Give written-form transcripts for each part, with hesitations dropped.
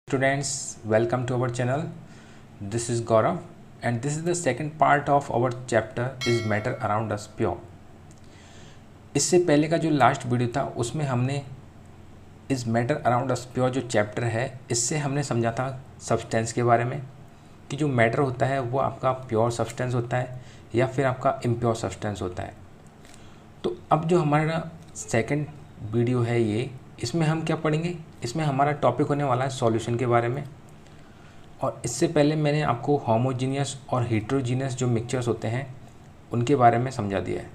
Students, welcome to our channel. This is Gaurav and this is the second part of our chapter is matter around us pure. इससे पहले का जो last video था उसमें हमने इस मैटर अराउंड अस प्योर जो chapter है इससे हमने समझा था सब्सटेंस के बारे में कि जो मैटर होता है वो आपका प्योर सब्सटेंस होता है या फिर आपका इम्प्योर सब्सटेंस होता है। तो अब जो हमारा सेकंड वीडियो है ये, इसमें हम क्या पढ़ेंगे, इसमें हमारा टॉपिक होने वाला है सॉल्यूशन के बारे में। और इससे पहले मैंने आपको होमोजीनियस और हेट्रोजीनियस जो मिक्सचर्स होते हैं उनके बारे में समझा दिया है।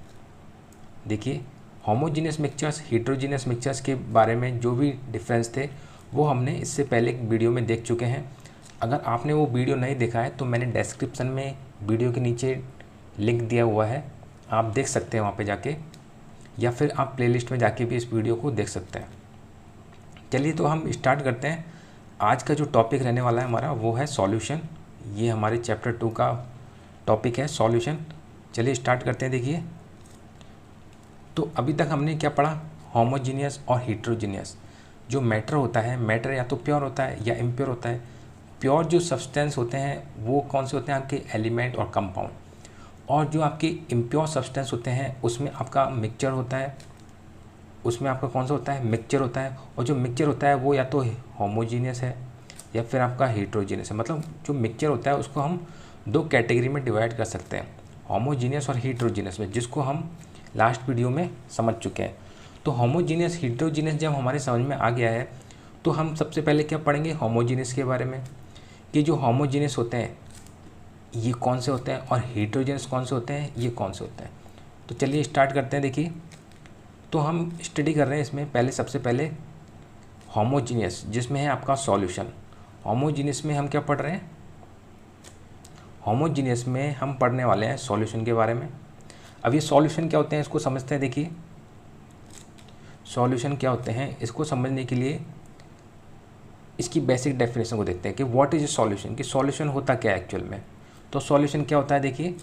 देखिए, होमोजीनियस मिक्सचर्स हेट्रोजीनियस मिक्सचर्स के बारे में जो भी डिफरेंस थे वो हमने इससे पहले एक वीडियो में देख चुके हैं। अगर आपने वो वीडियो नहीं देखा है तो मैंने डिस्क्रिप्शन में वीडियो के नीचे लिंक दिया हुआ है, आप देख सकते हैं वहाँ पे जाके, या फिर आप प्लेलिस्ट में जाके भी इस वीडियो को देख सकते हैं। चलिए तो हम स्टार्ट करते हैं। आज का जो टॉपिक रहने वाला है हमारा वो है सॉल्यूशन। ये हमारे चैप्टर 2 का टॉपिक है सॉल्यूशन। चलिए स्टार्ट करते हैं। देखिए, तो अभी तक हमने क्या पढ़ा, होमोजीनियस और हेट्रोजीनियस। जो मैटर होता है, मैटर या तो प्योर होता है या इम्प्योर होता है। प्योर जो सब्सटेंस होते हैं वो कौन से होते हैं, आपके एलिमेंट और कंपाउंड। और जो आपके इम्प्योर सब्सटेंस होते हैं उसमें आपका मिक्सचर होता है, उसमें आपका कौन सा होता है, मिक्सचर होता है। और जो मिक्सचर होता है वो या तो होमोजीनियस है या फिर आपका हेट्रोजीनियस है। मतलब जो मिक्सचर होता है उसको हम दो कैटेगरी में डिवाइड कर सकते हैं, होमोजीनियस और हेट्रोजीनियस में, जिसको हम लास्ट वीडियो में समझ चुके हैं। तो होमोजीनियस हेट्रोजीनियस जब हमारे समझ में आ गया है तो हम सबसे पहले क्या पढ़ेंगे, होमोजीनियस के बारे में, कि जो होमोजीनियस होते हैं ये कौन से होते हैं और हेट्रोजीनियस कौन से होते हैं, ये कौन से होते हैं। तो चलिए स्टार्ट करते हैं। देखिए, तो हम स्टडी कर रहे हैं इसमें पहले, सबसे पहले होमोजीनियस जिसमें है आपका सॉल्यूशन। होमोजीनियस में हम क्या पढ़ रहे हैं, होमोजीनियस में हम पढ़ने वाले हैं सॉल्यूशन के बारे में। अब ये सॉल्यूशन क्या होते हैं इसको समझते हैं। देखिए, सॉल्यूशन क्या होते हैं इसको समझने के लिए इसकी बेसिक डेफिनेशन को देखते हैं कि व्हाट इज ए सॉल्यूशन, कि सॉल्यूशन होता क्या है एक्चुअल में। तो सॉल्यूशन क्या होता है, देखिए,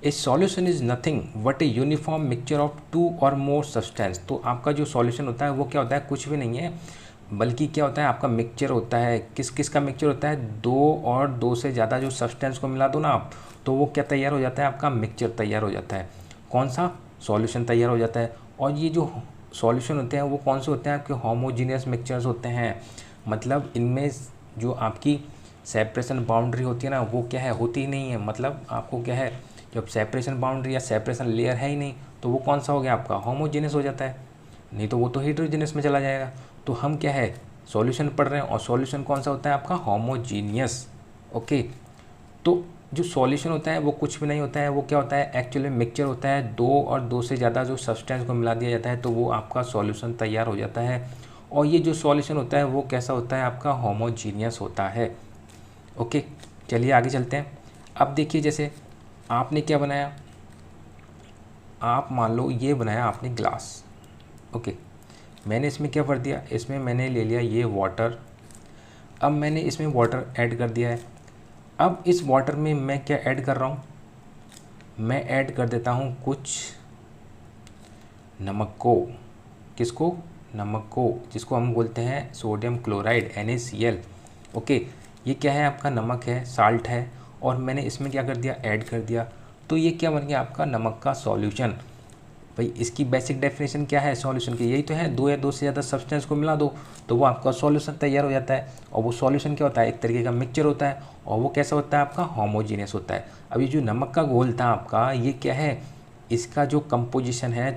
a solution is nothing but a uniform mixture of two or more substance. तो आपका जो सॉल्यूशन होता है वो क्या होता है, कुछ भी नहीं है बल्कि क्या होता है, आपका मिक्सचर होता है। किस किस का मिक्सचर होता है, दो और दो से ज़्यादा जो सब्सटेंस को मिला दो ना आप, तो वो क्या तैयार हो जाता है, आपका मिक्सचर तैयार हो जाता है। कौन सा, सॉल्यूशन तैयार हो जाता है। और ये जो सॉल्यूशन होते हैं वो कौन से होते हैं, आपके होमोजीनियस मिक्सचर्स होते हैं। मतलब इनमें जो आपकी सेपरेशन बाउंड्री होती है ना वो क्या है, होती ही नहीं है। मतलब आपको क्या है, जब सेपरेशन बाउंड्री या सेपरेशन लेयर है ही नहीं तो वो कौन सा हो गया, आपका होमोजीनियस हो जाता है, नहीं तो वो तो हेट्रोजीनियस में चला जाएगा। तो हम क्या है, सॉल्यूशन पढ़ रहे हैं और सॉल्यूशन कौन सा होता है, आपका होमोजीनियस। ओके, तो जो सॉल्यूशन होता है वो कुछ भी नहीं होता है, वो क्या होता है, एक्चुअली मिक्सचर होता है। दो और दो से ज़्यादा जो सब्सटेंस को मिला दिया जाता है तो वो आपका सॉल्यूशन तैयार हो जाता है। और ये जो सॉल्यूशन होता है वो कैसा होता है, आपका होमोजीनियस होता है। ओके, चलिए आगे चलते हैं। अब देखिए, जैसे आपने क्या बनाया, आप मान लो ये बनाया आपने ग्लास। ओके, मैंने इसमें क्या भर दिया, इसमें मैंने ले लिया ये वाटर। अब मैंने इसमें वाटर ऐड कर दिया है। अब इस वाटर में मैं क्या ऐड कर रहा हूँ, मैं ऐड कर देता हूँ कुछ नमक को। किसको, नमक को, जिसको हम बोलते हैं सोडियम क्लोराइड NaCl। ओके, ये क्या है, आपका नमक है, साल्ट है। और मैंने इसमें क्या कर दिया, ऐड कर दिया। तो ये क्या बन गया, आपका नमक का सॉल्यूशन। भाई इसकी बेसिक डेफिनेशन क्या है सॉल्यूशन की, यही तो है, दो या दो से ज़्यादा सब्सटेंस को मिला दो तो वो आपका सॉल्यूशन तैयार हो जाता है। और वो सॉल्यूशन क्या होता है, एक तरीके का मिक्सचर होता है। और वो कैसा होता है, आपका होमोजीनियस होता है। अब ये जो नमक का घोल था आपका, ये क्या है, इसका जो कंपोजिशन है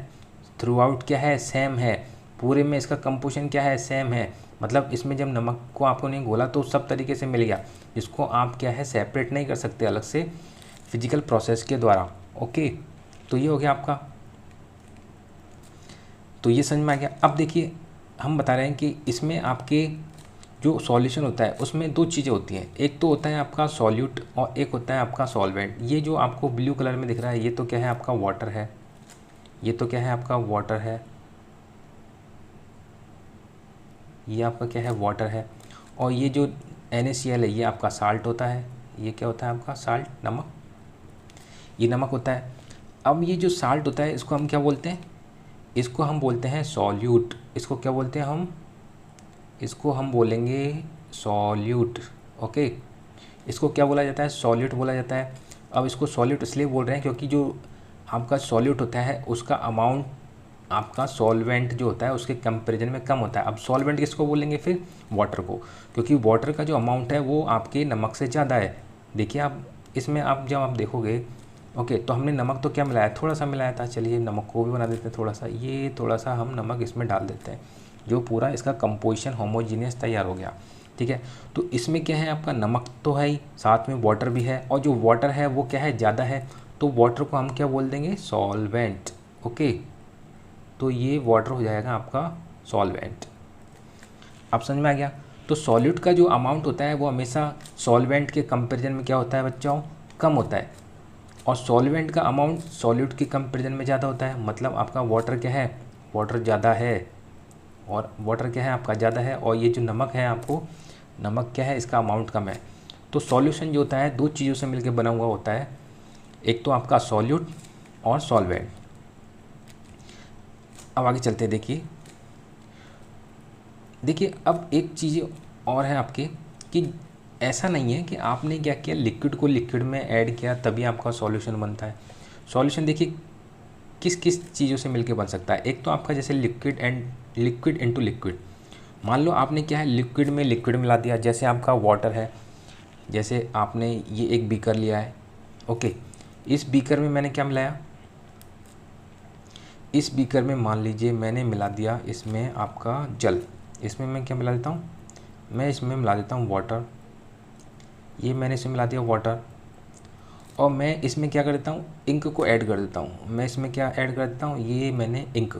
थ्रू आउट क्या है, सेम है। पूरे में इसका कंपोजिशन क्या है, सेम है। मतलब इसमें जब नमक को आपको नहीं घोला तो सब तरीके से मिल गया, जिसको आप क्या है, सेपरेट नहीं कर सकते अलग से फिजिकल प्रोसेस के द्वारा। ओके, तो ये हो गया आपका, तो ये समझ में आ गया। अब देखिए, हम बता रहे हैं कि इसमें आपके जो सॉल्यूशन होता है उसमें दो चीज़ें होती हैं, एक तो होता है आपका सॉल्यूट और एक होता है आपका सॉल्वेंट। ये जो आपको ब्लू कलर में दिख रहा है ये तो क्या है, आपका वाटर है। ये तो क्या है, आपका वाटर है। ये आपका क्या है, वाटर है। और ये जो NaCl है ये आपका साल्ट होता है। ये क्या होता है, आपका साल्ट, नमक, ये नमक होता है। अब ये जो साल्ट होता है इसको हम क्या बोलते हैं, इसको हम बोलते हैं सॉल्यूट। इसको क्या बोलते हैं हम, इसको हम बोलेंगे सॉल्यूट। ओके, इसको क्या बोला जाता है? सॉल्यूट बोला जाता है। अब इसको सॉल्यूट इसलिए बोल रहे हैं क्योंकि जो आपका सॉल्यूट होता है उसका अमाउंट आपका सॉल्वेंट जो होता है उसके कंपैरिजन में कम होता है। अब सॉल्वेंट किसको बोलेंगे फिर? वाटर को, क्योंकि वाटर का जो अमाउंट है वो आपके नमक से ज़्यादा है। देखिए आप इसमें आप जब आप देखोगे, ओके, तो हमने नमक तो क्या मिलाया? थोड़ा सा मिलाया था। चलिए नमक को भी बना देते हैं थोड़ा सा, ये थोड़ा सा हम नमक इसमें डाल देते हैं, जो पूरा इसका कंपोजिशन होमोजीनियस तैयार हो गया। ठीक है, तो इसमें क्या है? आपका नमक तो है ही, साथ में वाटर भी है, और जो वाटर है वो क्या है? ज़्यादा है, तो वाटर को हम क्या बोल देंगे? सॉल्वेंट। ओके, तो ये वाटर हो जाएगा आपका सॉल्वेंट। अब समझ में आ गया? तो सॉल्यूट का जो अमाउंट होता है वो हमेशा सॉल्वेंट के कंपैरिजन में क्या होता है बच्चों? कम होता है, और सॉल्वेंट का अमाउंट सॉल्यूट के कंपैरिजन में ज़्यादा होता है। मतलब आपका वाटर क्या है? वाटर ज़्यादा है, और वाटर क्या है? आपका ज़्यादा है, और ये जो नमक है आपको, नमक क्या है? इसका अमाउंट कम है। तो सॉल्यूशन जो होता है दो चीज़ों से मिलकर बना हुआ होता है, एक तो आपका सॉल्यूट और सॉल्वेंट। अब आगे चलते हैं। देखिए अब एक चीज़ और है आपके, कि ऐसा नहीं है कि आपने क्या किया, लिक्विड को लिक्विड में ऐड किया तभी आपका सॉल्यूशन बनता है। सॉल्यूशन देखिए किस किस चीज़ों से मिलके बन सकता है। एक तो आपका जैसे लिक्विड इनटू लिक्विड। मान लो आपने क्या है, लिक्विड में लिक्विड मिला दिया, जैसे आपका वाटर है, जैसे आपने ये एक बीकर लिया है। ओके, इस बीकर में मैंने क्या मिलाया? इस बीकर में मान लीजिए मैंने मिला दिया इसमें आपका जल। इसमें मैं क्या मिला देता हूँ? मैं इसमें मिला देता हूँ वाटर। ये मैंने इसमें मिला दिया वाटर, और मैं इसमें क्या कर देता हूँ? इंक को ऐड कर देता हूँ। मैं इसमें क्या ऐड कर देता हूँ? ये मैंने इंक,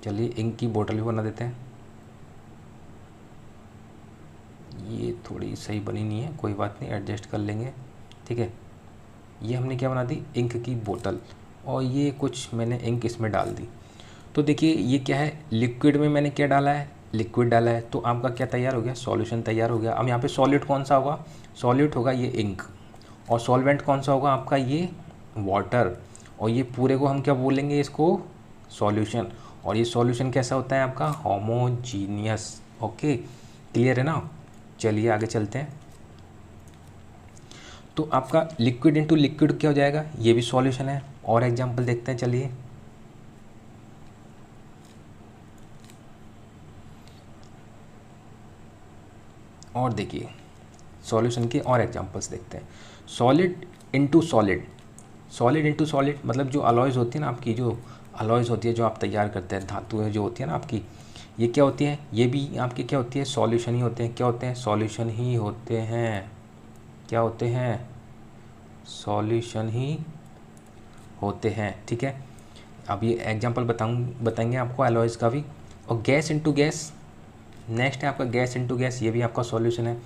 चलिए इंक की बोतल भी बना देते हैं। ये थोड़ी सही बनी नहीं है, कोई बात नहीं, एडजस्ट कर लेंगे। ठीक है, ये हमने क्या बना दी? इंक की बोतल, और ये कुछ मैंने इंक इसमें डाल दी। तो देखिए ये क्या है? लिक्विड में मैंने क्या डाला है? लिक्विड डाला है, तो आपका क्या तैयार हो गया? सॉल्यूशन तैयार हो गया। अब यहाँ पे सॉलिड कौन सा होगा? सॉलिड होगा ये इंक, और सॉल्वेंट कौन सा होगा आपका? ये वाटर। और ये पूरे को हम क्या बोलेंगे? इसको सॉल्यूशन। और ये सॉल्यूशन कैसा होता है आपका? होमोजीनियस। ओके, क्लियर है ना? चलिए आगे चलते हैं। तो आपका लिक्विड इनटू लिक्विड क्या हो जाएगा? ये भी सॉल्यूशन है। और एग्जांपल देखते हैं, चलिए। और देखिए सॉल्यूशन के और एग्जांपल्स देखते हैं। Solid into solid. Solid into solid मतलब जो अलॉयज़ होती है ना आपकी, जो अलॉयज़ होती है जो आप तैयार करते हैं, धातुएं जो होती है ना आपकी, ये क्या होती हैं? ये भी आपकी क्या होती है? सॉल्यूशन ही होते हैं। क्या होते हैं? सॉल्यूशन ही होते हैं। क्या होते हैं? सॉल्यूशन ही होते हैं। ठीक है, अब ये एग्जांपल बताएंगे आपको अलॉयज़ का भी। और गैस इनटू गैस, नेक्स्ट है आपका गैस इनटू गैस। ये भी आपका सॉल्यूशन है।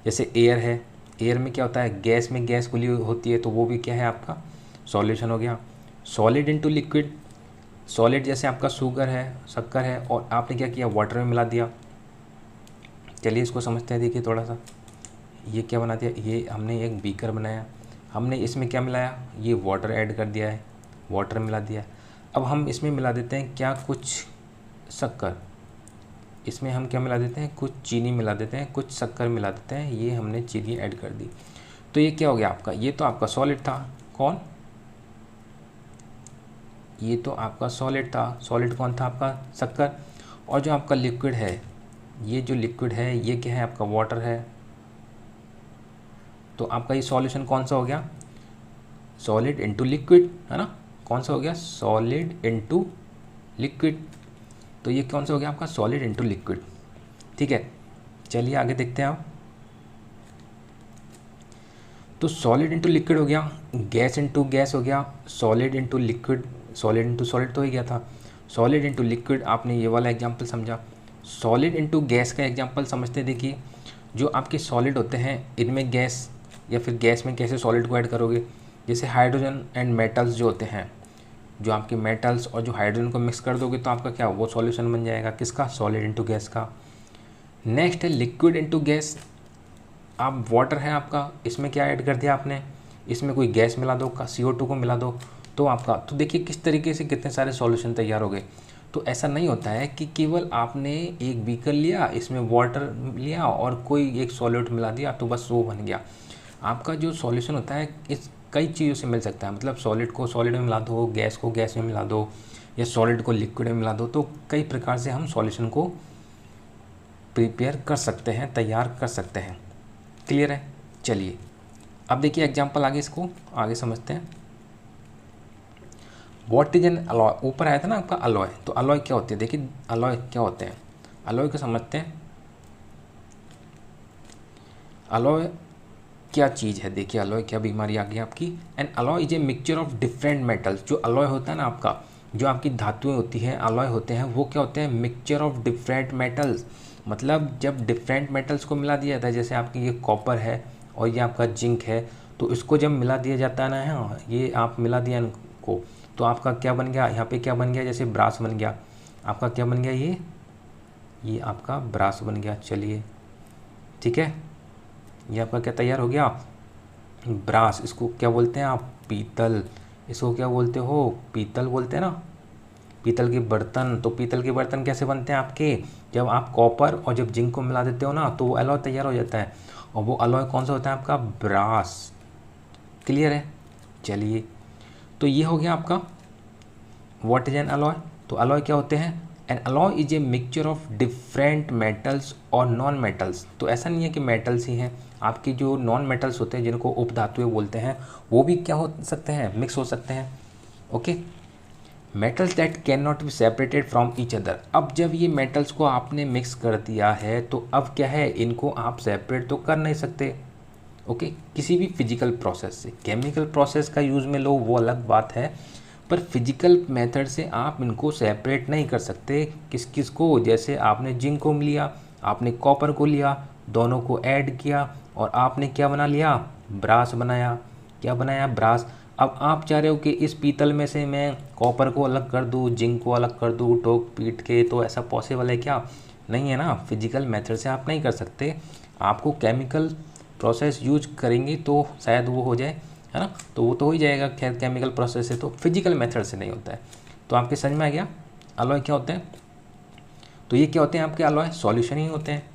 जैसे एयर है, एयर में क्या होता है? गैस में गैस घुली होती है, तो वो भी क्या है? आपका सॉल्यूशन हो गया। सॉलिड इनटू लिक्विड, सॉलिड जैसे आपका शुगर है, शक्कर है, और आपने क्या किया? वाटर में मिला दिया। चलिए इसको समझते हैं। देखिए थोड़ा सा, ये क्या बना दिया? ये हमने एक बीकर बनाया, हमने इसमें क्या मिलाया? ये वाटर ऐड कर दिया है, वाटर मिला दिया। अब हम इसमें मिला देते हैं क्या? कुछ शक्कर। इसमें हम क्या मिला देते हैं? कुछ चीनी मिला देते हैं, कुछ शक्कर मिला देते हैं। ये हमने चीनी ऐड कर दी, तो ये क्या हो गया आपका? ये तो आपका सॉलिड था। कौन? ये तो आपका सॉलिड था। सॉलिड कौन था आपका? शक्कर। और जो आपका लिक्विड है, ये जो लिक्विड है ये क्या है? आपका वाटर है। तो आपका ये सॉल्यूशन कौन सा हो गया? सॉलिड इनटू लिक्विड, है ना? कौन सा हो गया? Solid into liquid. तो ये कौन सा हो गया आपका? Solid into liquid. ठीक है, चलिए आगे देखते हैं आप। तो सॉलिड इनटू लिक्विड हो गया, गैस इनटू गैस हो गया, solid into liquid, solid into solid तो ही गया था। सॉलिड इनटू लिक्विड आपने ये वाला एग्जांपल समझा। सॉलिड इनटू गैस का एग्जांपल समझते। देखिए जो आपके सॉलिड होते हैं इनमें गैस, या फिर गैस में कैसे सॉलिड को ऐड करोगे? जैसे हाइड्रोजन एंड मेटल्स जो होते हैं, जो आपके मेटल्स और जो हाइड्रोजन को मिक्स कर दोगे तो आपका क्या? वो सॉल्यूशन बन जाएगा। किसका? सॉलिड इनटू गैस का। नेक्स्ट है लिक्विड इनटू गैस। आप वाटर है आपका, इसमें क्या ऐड कर दिया आपने? इसमें कोई गैस मिला दो, का CO2 को मिला दो, तो आपका, तो देखिए किस तरीके से कितने सारे सॉल्यूशन तैयार हो गए। तो ऐसा नहीं होता है कि केवल आपने एक बीकर लिया, इसमें वाटर लिया और कोई एक सॉल्यूट मिला दिया तो बस वो बन गया। आपका जो सॉल्यूशन होता है इस कई चीज़ों से मिल सकता है, मतलब सॉलिड को सॉलिड में मिला दो, गैस को गैस में मिला दो, या सॉलिड को लिक्विड में मिला दो। तो कई प्रकार से हम सॉल्यूशन को प्रिपेयर कर सकते हैं, तैयार कर सकते हैं। क्लियर है? चलिए अब देखिए एग्जाम्पल आगे, इसको आगे समझते हैं। व्हाट इज एन अलॉय, ऊपर आया था ना आपका अलॉय, तो अलॉय क्या होती है? देखिए अलॉय क्या होते हैं, अलॉय को समझते हैं। अलॉय क्या चीज़ है? देखिए अलॉय क्या बीमारी आ गई आपकी। And alloy is a mixture of different metals. जो अलॉय होता है ना आपका, जो आपकी धातुएं होती हैं, अलॉय होते हैं, वो क्या होते हैं? Mixture of different metals. मतलब जब डिफरेंट मेटल्स को मिला दिया जाता है, जैसे आपकी ये कॉपर है और ये आपका जिंक है, तो इसको जब मिला दिया जाता है ना, हाँ ये आप मिला दिया इनको, तो आपका क्या बन गया? यहाँ पे क्या बन गया? जैसे ब्रास बन गया आपका, क्या बन गया? ये आपका ब्रास बन गया। चलिए ठीक है, ये आपका क्या तैयार हो गया? ब्रास। इसको क्या बोलते हैं आप? पीतल। इसको क्या बोलते हो? पीतल बोलते हैं ना, पीतल के बर्तन। तो पीतल के बर्तन कैसे बनते हैं आपके? जब आप कॉपर और जब जिंक को मिला देते हो ना, तो वो अलॉय तैयार हो जाता है, और वो अलॉय कौन सा होता है आपका? ब्रास। क्लियर है? चलिए तो ये हो गया आपका व्हाट इज एन अलॉय। तो अलॉय क्या होते हैं? N alloy is a mixture of different metals और नॉन मेटल्स। तो ऐसा नहीं है कि मेटल्स ही हैं, आपकी जो नॉन मेटल्स होते हैं जिनको उपधातुएं बोलते हैं, वो भी क्या हो सकते हैं? मिक्स हो सकते हैं। Okay, metals that can not be separated from each other. अब जब ये मेटल्स को आपने मिक्स कर दिया है, तो अब क्या है? इनको आप सेपरेट तो कर नहीं सकते। ओके, किसी भी फिजिकल प्रोसेस से। केमिकल प्रोसेस का यूज़ में लो वो अलग बात है, पर फिजिकल मेथड से आप इनको सेपरेट नहीं कर सकते। किस किस को? जैसे आपने जिंक को लिया, आपने कॉपर को लिया, दोनों को ऐड किया और आपने क्या बना लिया? ब्रास बनाया। क्या बनाया? ब्रास। अब आप चाह रहे हो कि इस पीतल में से मैं कॉपर को अलग कर दूँ, जिंक को अलग कर दूँ ठोक पीट के, तो ऐसा पॉसिबल है क्या? नहीं है ना, फिजिकल मेथड से आप नहीं कर सकते। आपको केमिकल प्रोसेस यूज करेंगे तो शायद वो हो जाए, है ना, तो वो तो हो ही जाएगा। खैर केमिकल प्रोसेस है तो फिजिकल मेथड से नहीं होता है। तो आपके समझ में आ गया अलॉय क्या होते हैं? तो ये क्या होते हैं आपके अलॉय? सॉल्यूशन ही होते हैं।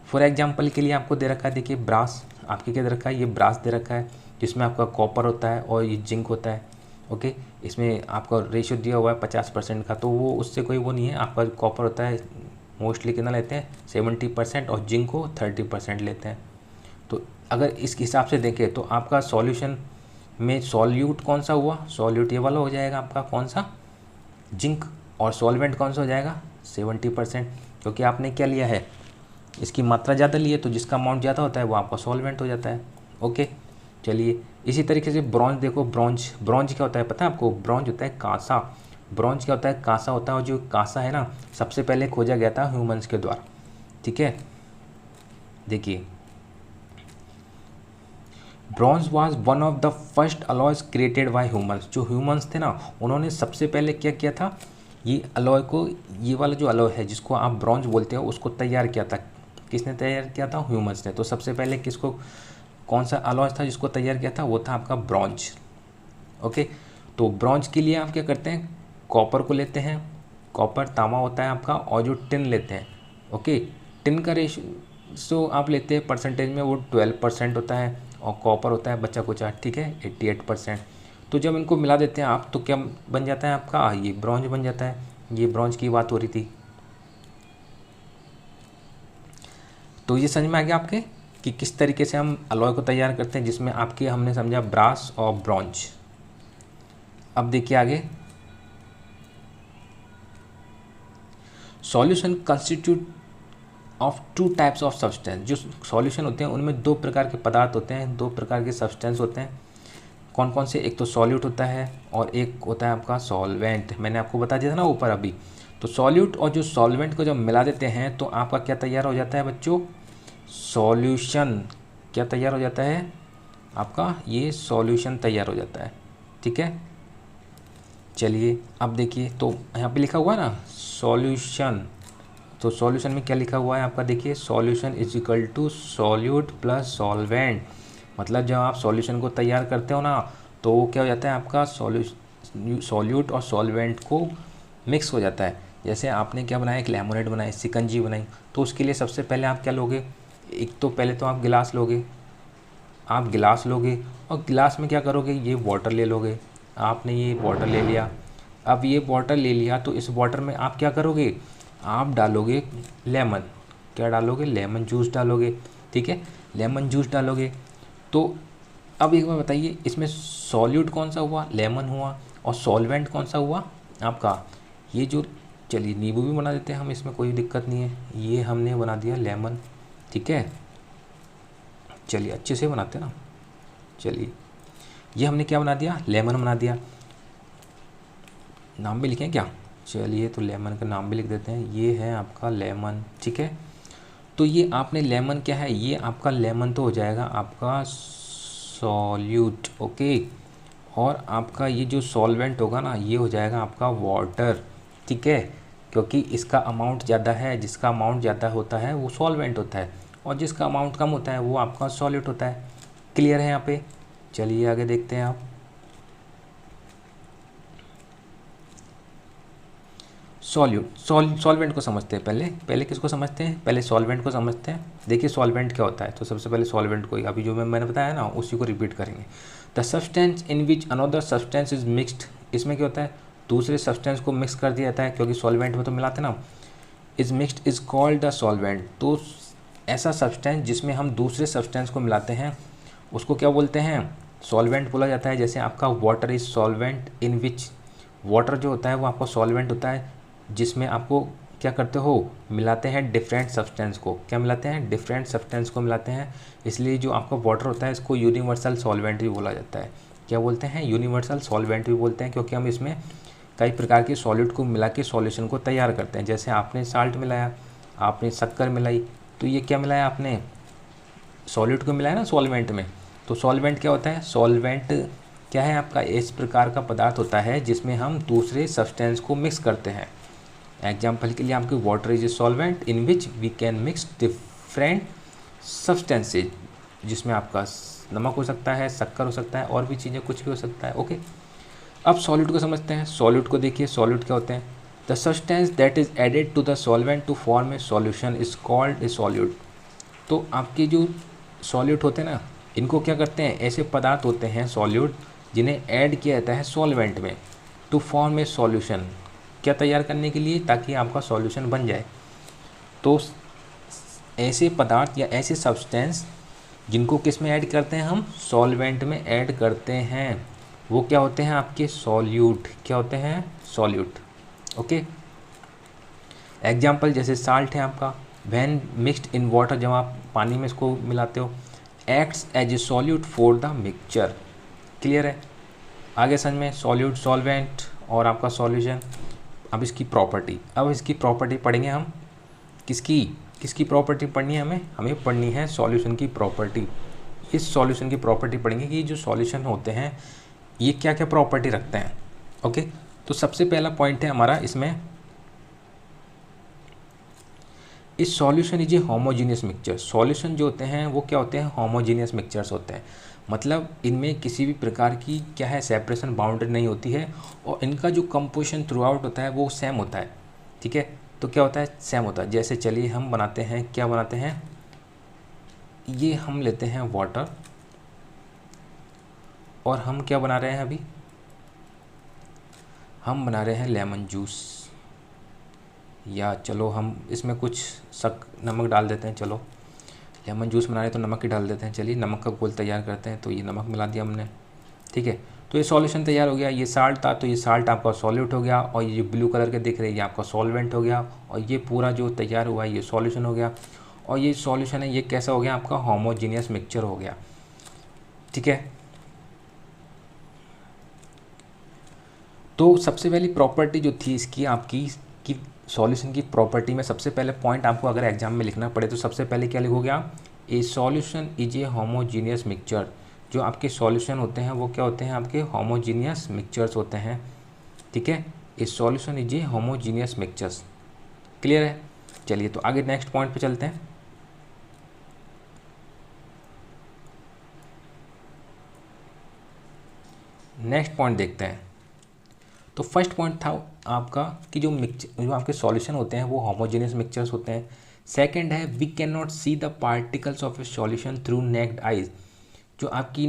फॉर एग्जांपल के लिए आपको दे रखा है, देखिए ब्रास, आपके क्या दे रखा है? ये ब्रास दे रखा है, जिसमें आपका कॉपर होता है और ये जिंक होता है। ओके, इसमें आपका रेशियो दिया हुआ है 50% का, तो वो उससे कोई वो नहीं है। आपका कॉपर होता है मोस्टली कितना लेते हैं? 70%, और जिंक को 30% लेते हैं। तो अगर इस हिसाब से देखें तो आपका सॉल्यूशन में सॉल्यूट कौन सा हुआ? सॉल्यूट ये वाला हो जाएगा आपका, कौन सा? जिंक। और सॉल्वेंट कौन सा हो जाएगा? 70%, क्योंकि आपने क्या लिया है? इसकी मात्रा ज़्यादा ली है, तो जिसका अमाउंट ज़्यादा होता है वो आपका सॉल्वेंट हो जाता है। ओके, चलिए इसी तरीके से ब्रॉन्ज देखो। ब्रॉन्ज क्या होता है पता है आपको? ब्रॉन्ज होता है कांसा। ब्रॉन्ज क्या होता है? कांसा होता है, और जो कांसा है ना, सबसे पहले खोजा गया था ह्यूमंस के द्वारा। ठीक है, देखिए bronze was one of the first alloys created by humans. जो ह्यूमंस थे ना, उन्होंने सबसे पहले क्या किया था? ये अलॉय को, ये वाला जो अलॉय है जिसको आप ब्रॉन्ज बोलते हो, उसको तैयार किया था। किसने तैयार किया था? ह्यूमंस ने। तो सबसे पहले किसको, कौन सा अलॉय था जिसको तैयार किया था? वो था आपका ब्रॉन्ज। ओके, तो ब्रॉन्ज के लिए आप क्या करते हैं? कॉपर को लेते हैं, कॉपर तांबा होता है आपका, और जो टिन लेते हैं। ओके, टिन का रेशो आप लेते हैं परसेंटेज में, वो 12% होता है, और कॉपर होता है बच्चा कुचा, ठीक है, 88%। तो जब इनको मिला देते हैं आप, तो क्या बन जाता है आपका? ये ब्रॉन्ज बन जाता है। ये ब्रॉन्ज की बात हो रही थी। तो ये समझ में आ गया आपके कि किस तरीके से हम अलॉय को तैयार करते हैं, जिसमें आपके हमने समझा ब्रास और ब्रॉन्ज। अब देखिए आगे, solution constitute of 2 types of substance. जो सॉल्यूशन होते हैं उनमें 2 प्रकार के पदार्थ होते हैं, 2 प्रकार के सब्सटेंस होते हैं। कौन कौन से? एक तो सॉल्यूट होता है और एक होता है आपका सॉल्वेंट। मैंने आपको बता दिया था ना ऊपर अभी। तो सॉल्यूट और जो सॉल्वेंट को जब मिला देते हैं, तो आपका क्या तैयार हो जाता है बच्चों? सॉल्यूशन। क्या तैयार हो जाता है आपका? ये सॉल्यूशन तैयार हो जाता है। ठीक है, चलिए अब देखिए, तो यहाँ पे लिखा हुआ है ना सॉल्यूशन। तो सॉल्यूशन में क्या लिखा हुआ है आपका? देखिए, solution is equal to solute plus solvent. मतलब जब आप सॉल्यूशन को तैयार करते हो ना, तो वो क्या हो जाता है आपका? सॉल्यूट और सॉल्वेंट को मिक्स हो जाता है। जैसे आपने क्या बनाया, एक लेमोनेड बनाई, शिकंजी बनाई, तो उसके लिए सबसे पहले आप क्या लोगे, एक तो पहले तो आप गिलास लोगे, आप गिलास लोगे और गिलास में क्या करोगे, ये वाटर ले लोगे। आपने ये वाटर ले लिया, अब ये वाटर ले लिया तो इस वाटर में आप क्या करोगे, आप डालोगे लेमन, क्या डालोगे, लेमन जूस डालोगे, ठीक है, लेमन जूस डालोगे। तो अब एक बार बताइए, इसमें सॉल्यूट कौन सा हुआ, लेमन हुआ, और सॉल्वेंट कौन सा हुआ आपका, ये जो, चलिए नींबू भी बना देते हैं हम, इसमें कोई दिक्कत नहीं है, ये हमने बना दिया लेमन, ठीक है, चलिए अच्छे से बनाते हैं ना, चलिए ये हमने क्या बना दिया, लेमन बना दिया। नाम भी लिखें क्या, चलिए तो लेमन का नाम भी लिख देते हैं, ये है आपका लेमन, ठीक है। तो ये आपने लेमन क्या है, ये आपका लेमन तो हो जाएगा आपका सॉल्यूट, ओके, और आपका ये जो सॉल्वेंट होगा ना, ये हो जाएगा आपका वाटर, ठीक है, क्योंकि इसका अमाउंट ज़्यादा है, जिसका अमाउंट ज़्यादा होता है वो सॉल्वेंट होता है, और जिसका अमाउंट कम होता है वो आपका सॉल्यूट होता है। क्लियर है यहाँ पे, चलिए आगे देखते हैं आप। सॉल्वेंट को समझते हैं, पहले किसको समझते हैं, पहले सॉल्वेंट को समझते हैं। देखिए सॉल्वेंट क्या होता है, तो सबसे पहले सॉल्वेंट को, अभी जो मैंने बताया ना उसी को रिपीट करेंगे। The substance in which another substance is mixed, इसमें क्या होता है, दूसरे सब्सटेंस को मिक्स कर दिया जाता है, क्योंकि सॉल्वेंट में तो मिलाते ना, is mixed is called the solvent. तो ऐसा सब्सटेंस जिसमें हम दूसरे सब्सटेंस को मिलाते हैं उसको क्या बोलते हैं, सॉल्वेंट बोला जाता है। जैसे आपका water is solvent in which, water जो होता है वो आपका सॉल्वेंट होता है जिसमें आपको क्या करते हो, मिलाते हैं डिफरेंट सब्सटेंस को, क्या मिलाते हैं, डिफरेंट सब्सटेंस को मिलाते हैं, इसलिए जो आपका वाटर होता है इसको यूनिवर्सल सॉल्वेंट भी बोला जाता है। क्या बोलते हैं, यूनिवर्सल सॉल्वेंट भी बोलते हैं, क्योंकि हम इसमें कई प्रकार के सॉलिड को मिला के सॉल्यूशन को तैयार करते हैं। जैसे आपने साल्ट मिलाया, आपने शक्कर मिलाई, तो ये क्या मिलाया आपने, सॉलिड को मिलाया ना सॉल्वेंट में। तो सॉल्वेंट क्या होता है, सॉल्वेंट क्या है आपका, इस प्रकार का पदार्थ होता है जिसमें हम दूसरे सब्सटेंस को मिक्स करते हैं। एग्जाम्पल के लिए आपके water is a solvent in which we can mix different substances, जिसमें आपका नमक हो सकता है, शक्कर हो सकता है, और भी चीज़ें कुछ भी हो सकता है, ओके। अब सॉल्यूट को समझते हैं, सॉल्यूट को देखिए, सॉल्यूट क्या होते हैं, the substance that is added to the solvent to form a solution is called a solute. तो आपके जो सॉल्यूट होते हैं ना, इनको क्या करते हैं, ऐसे पदार्थ होते हैं सॉल्यूट जिन्हें ऐड किया जाता है सॉल्वेंट में टू फॉर्म ए सॉल्यूशन, क्या तैयार करने के लिए, ताकि आपका सॉल्यूशन बन जाए। तो ऐसे पदार्थ या ऐसे सब्सटेंस जिनको किस में ऐड करते हैं हम, सॉल्वेंट में ऐड करते हैं, वो क्या होते हैं आपके सॉल्यूट, क्या होते हैं, सॉल्यूट, ओके। एग्जाम्पल जैसे साल्ट है आपका, व्हेन मिक्सड इन वाटर, जब आप पानी में इसको मिलाते हो, acts as a solute for the mixture. Clear है, आगे समझ में, सॉल्यूट, सॉल्वेंट और आपका सॉल्यूशन। अब इसकी प्रॉपर्टी पढ़ेंगे हम, किसकी प्रॉपर्टी पढ़नी है हमें पढ़नी है सॉल्यूशन की प्रॉपर्टी। इस सॉल्यूशन की प्रॉपर्टी पढ़ेंगे कि जो सॉल्यूशन होते हैं ये क्या क्या प्रॉपर्टी रखते हैं, ओके। तो सबसे पहला पॉइंट है हमारा इसमें, इस solution is A homogeneous mixture. Solution जो होते हैं वो क्या होते हैं, होमोजीनियस मिक्सचर्स होते हैं, मतलब इनमें किसी भी प्रकार की क्या है, सेपरेशन बाउंड्री नहीं होती है, और इनका जो कंपोजिशन थ्रू आउट होता है वो सेम होता है, ठीक है। तो क्या होता है, सेम होता है। जैसे चलिए हम बनाते हैं, क्या बनाते हैं, ये हम लेते हैं वाटर, और हम क्या बना रहे हैं, अभी हम बना रहे हैं लेमन जूस, या चलो हम इसमें कुछ नमक डाल देते हैं, चलो लेमन जूस बना रहे हैं तो नमक ही डाल देते हैं। चलिए नमक का घोल तैयार करते हैं, तो ये नमक मिला दिया हमने, ठीक है। तो ये सॉल्यूशन तैयार हो गया। ये साल्ट था तो ये साल्ट आपका सॉल्यूट हो गया, और ये ब्लू कलर के दिख रहे हैं ये आपका सॉल्वेंट हो गया, और ये पूरा जो तैयार हुआ है ये सॉल्यूशन हो गया, और ये सॉल्यूशन है ये कैसा हो गया आपका, होमोजीनियस मिक्सचर हो गया, ठीक है। तो सबसे पहली प्रॉपर्टी जो थी इसकी आपकी कि सॉल्यूशन की प्रॉपर्टी में सबसे पहले पॉइंट आपको अगर एग्जाम में लिखना पड़े तो सबसे पहले क्या लिखोगे आप, ए solution is A homogeneous mixture. जो आपके सॉल्यूशन होते हैं वो क्या होते हैं, आपके होमोजीनियस मिक्सचर्स होते हैं, ठीक है। ए solution is A homogeneous mixtures. Clear है, चलिए तो आगे नेक्स्ट पॉइंट पे चलते हैं। नेक्स्ट पॉइंट देखते हैं। तो फर्स्ट पॉइंट था आपका कि जो आपके सॉल्यूशन होते हैं वो होमोजेनियस मिक्सचर्स होते हैं। सेकंड है we can not see the particles of a solution through naked eyes. जो आपकी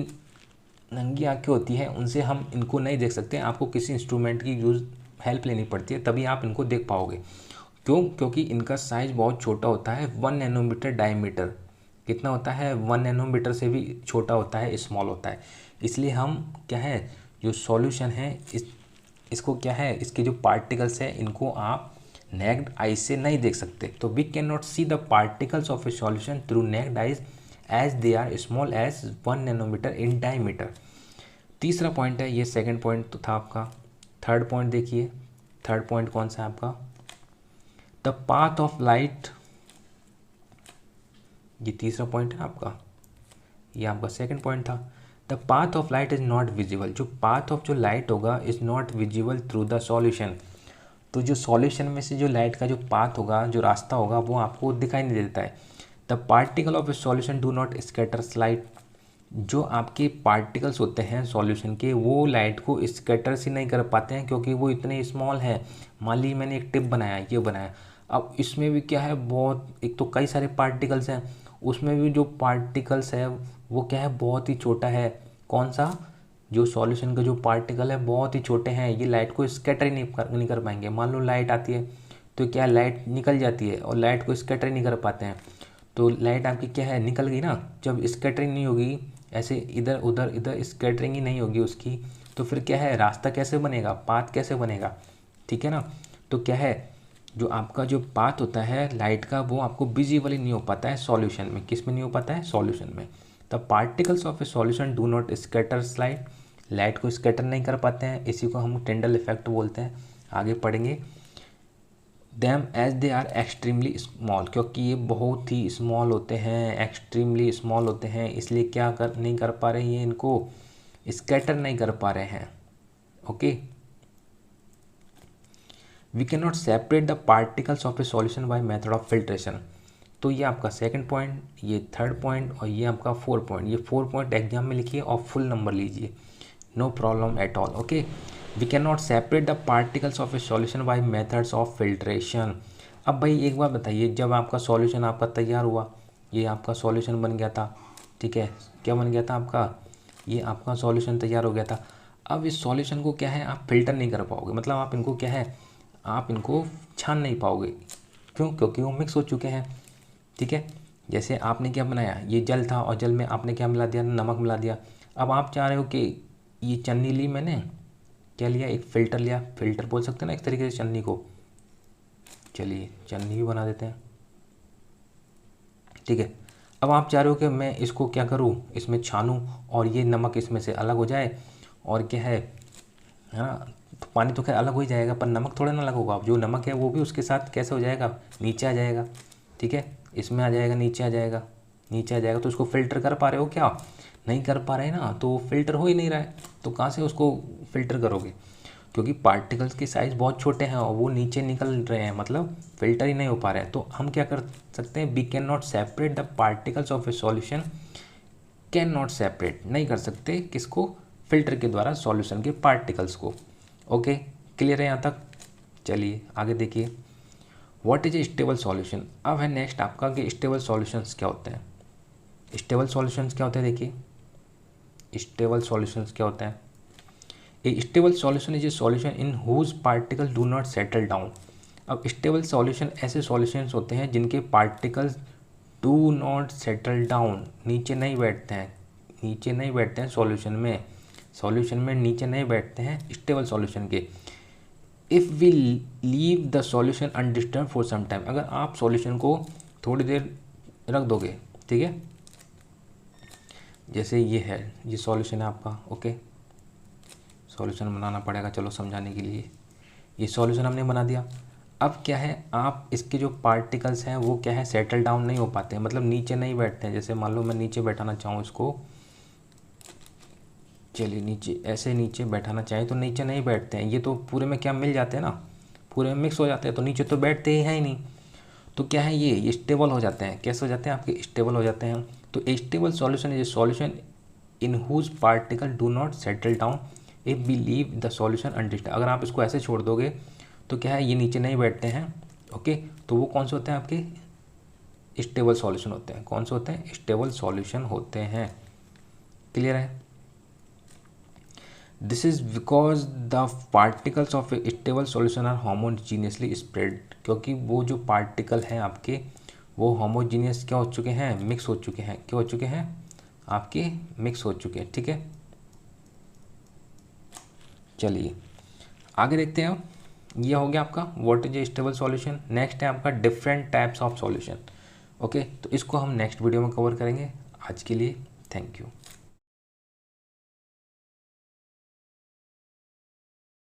नंगी आंखें होती हैं उनसे हम इनको नहीं देख सकते, आपको किसी इंस्ट्रूमेंट की यूज़ हेल्प लेनी पड़ती है तभी आप इनको देख पाओगे। क्यों? क्योंकि इनका साइज़ बहुत छोटा होता है, 1 नैनोमीटर डायमीटर। कितना होता है? 1 नैनोमीटर से भी छोटा होता है, स्मॉल होता है। इसलिए हम क्या है, जो सॉल्यूशन है इसको क्या है, इसके जो पार्टिकल्स हैं इनको आप नेक्ड आई से नहीं देख सकते। तो we can not see the particles of a solution through naked eyes as they are small as 1 nanometre in diameter. तीसरा पॉइंट है, ये सेकंड पॉइंट तो था आपका। थर्ड पॉइंट देखिए, थर्ड पॉइंट कौन सा है आपका? द पाथ ऑफ लाइट, ये तीसरा पॉइंट है आपका, ये आपका सेकंड पॉइंट था। The path of light is not visible, जो पाथ ऑफ जो लाइट होगा is not visible through the solution. तो जो सॉल्यूशन में से जो लाइट का जो पाथ होगा, जो रास्ता होगा, वो आपको दिखाई नहीं देता है। The particle of a solution do not scatters light, जो आपके पार्टिकल्स होते हैं सॉल्यूशन के वो लाइट को स्कैटर से नहीं कर पाते हैं क्योंकि वो इतने स्मॉल है। मान लीजिए मैंने एक टिप बनाया, ये बनाया, अब इसमें भी क्या है, बहुत, एक तो कई सारे पार्टिकल्स हैं, उसमें भी जो पार्टिकल्स है वो क्या है, बहुत ही छोटा है। कौन सा? जो सॉल्यूशन का जो पार्टिकल है बहुत ही छोटे हैं, ये लाइट को स्कैटर ही नहीं कर पाएंगे। मान लो लाइट आती है तो क्या लाइट निकल जाती है और लाइट को स्कैटर ही नहीं कर पाते हैं। तो लाइट आपकी क्या है, निकल गई ना, जब स्कैटरिंग नहीं होगी, ऐसे इधर उधर स्कैटरिंग ही नहीं होगी उसकी, तो फिर क्या है, रास्ता कैसे बनेगा, पाथ कैसे बनेगा? ठीक है ना। तो क्या है, जो आपका जो पाथ होता है लाइट का वो आपको विजिबल नहीं हो पाता है सॉल्यूशन में। किस में नहीं हो पाता है? सॉल्यूशन में। The particles of a solution do not scatters light, light को स्कैटर नहीं कर पाते हैं, इसी को हम टिंडल इफेक्ट बोलते हैं, आगे पढ़ेंगे। Them as they are extremely small, क्योंकि ये बहुत ही स्मॉल होते हैं, एक्सट्रीमली स्मॉल होते हैं, इसलिए क्या नहीं कर पा रहे हैं, ये इनको स्कैटर नहीं कर पा रहे हैं। Okay, we can not separate the particles of a solution by method of filtration. तो ये आपका सेकंड पॉइंट, ये थर्ड पॉइंट और ये आपका 4 पॉइंट। ये 4 पॉइंट एग्जाम में लिखिए और फुल नंबर लीजिए, no problem at all. Okay, we can not separate the particles of a solution by methods of filtration. अब भाई एक बार बताइए, जब आपका सॉल्यूशन आपका तैयार हुआ, ये आपका सॉल्यूशन बन गया था, ठीक है, क्या बन गया था आपका, ये आपका सॉल्यूशन तैयार हो गया था। अब इस सॉल्यूशन को क्या है, आप फिल्टर नहीं कर पाओगे, मतलब आप इनको क्या है, आप इनको छान नहीं पाओगे। क्यों? क्योंकि वो मिक्स हो चुके हैं। ठीक है, जैसे आपने क्या बनाया, ये जल था और जल में आपने क्या मिला दिया, नमक मिला दिया। अब आप चाह रहे हो कि ये चन्नी ली मैंने, क्या लिया, एक फ़िल्टर लिया, फ़िल्टर बोल सकते हैं ना एक तरीके से चन्नी को। चलिए चन्नी भी बना देते हैं। ठीक है, अब आप चाह रहे हो कि मैं इसको क्या करूँ, इसमें छानूँ और ये नमक इसमें से अलग हो जाए, और क्या है ना, तो पानी तो खैर अलग हो ही जाएगा पर नमक थोड़ा ना अलग होगा। जो नमक है वो भी उसके साथ कैसे हो जाएगा, नीचे आ जाएगा। ठीक है, इसमें आ जाएगा, नीचे आ जाएगा, नीचे आ जाएगा। तो उसको फ़िल्टर कर पा रहे हो क्या? नहीं कर पा रहे ना, तो फ़िल्टर हो ही नहीं रहा है, तो कहाँ से उसको फ़िल्टर करोगे? क्योंकि पार्टिकल्स की साइज़ बहुत छोटे हैं और वो नीचे निकल रहे हैं, मतलब फ़िल्टर ही नहीं हो पा रहे हैं। तो हम क्या कर सकते हैं, we can not separate the particles of a solution, can not separate, नहीं कर सकते किसको, फ़िल्टर के द्वारा सॉल्यूशन के पार्टिकल्स को। ओके, क्लियर है यहाँ तक? चलिए आगे देखिए, what is a stable solution. अब है नेक्स्ट आपका कि स्टेबल सॉल्यूशंस क्या होते हैं। स्टेबल सॉल्यूशंस क्या होते हैं, देखिए स्टेबल सॉल्यूशंस क्या होते हैं। A stable solution is a solution in whose particle do not settle down. अब स्टेबल सॉल्यूशन ऐसे सॉल्यूशंस होते हैं जिनके particles do not settle down, नीचे नहीं बैठते हैं, नीचे नहीं बैठते हैं सॉल्यूशन में नीचे नहीं बैठते हैं स्टेबल सॉल्यूशन के। If we leave the solution undisturb for some time, अगर आप सॉल्यूशन को थोड़ी देर रख दोगे, ठीक है, जैसे ये है, ये सॉल्यूशन है आपका। ओके, सॉल्यूशन बनाना पड़ेगा, चलो समझाने के लिए। ये सॉल्यूशन हमने बना दिया। अब क्या है, आप इसके जो पार्टिकल्स हैं वो क्या है, सेटल डाउन नहीं हो पाते हैं, मतलब नीचे नहीं बैठते हैं। जैसे मान लो मैं नीचे बैठाना चाहूँ इसको, चलिए नीचे, ऐसे नीचे बैठाना चाहें तो नीचे नहीं बैठते हैं, ये तो पूरे में क्या मिल जाते हैं ना, पूरे में मिक्स हो जाते हैं, तो नीचे तो बैठते ही हैं ही नहीं। तो क्या है, ये स्टेबल हो जाते हैं। कैसे हो जाते हैं आपके, स्टेबल हो जाते हैं। तो stable solution is a solution in whose particle do not settle down if we leave the solution undisturb. अगर आप इसको ऐसे छोड़ दोगे तो क्या है, ये नीचे नहीं बैठते हैं। ओके, तो वो कौन से होते हैं आपके, स्टेबल सॉल्यूशन होते हैं। कौन से होते हैं, स्टेबल सॉल्यूशन होते हैं। क्लियर है। This is because the particles of a stable solution are homogeneously spread, क्योंकि वो जो पार्टिकल हैं आपके वो होमोजीनियस क्या हो चुके हैं, मिक्स हो चुके हैं। क्या हो चुके हैं आपके, मिक्स हो चुके हैं। ठीक है, चलिए आगे देखते हैं। ये हो गया आपका what is a stable solution. Next है आपका different types of solution. Okay, तो इसको हम नेक्स्ट वीडियो में कवर करेंगे। आज के लिए थैंक यू।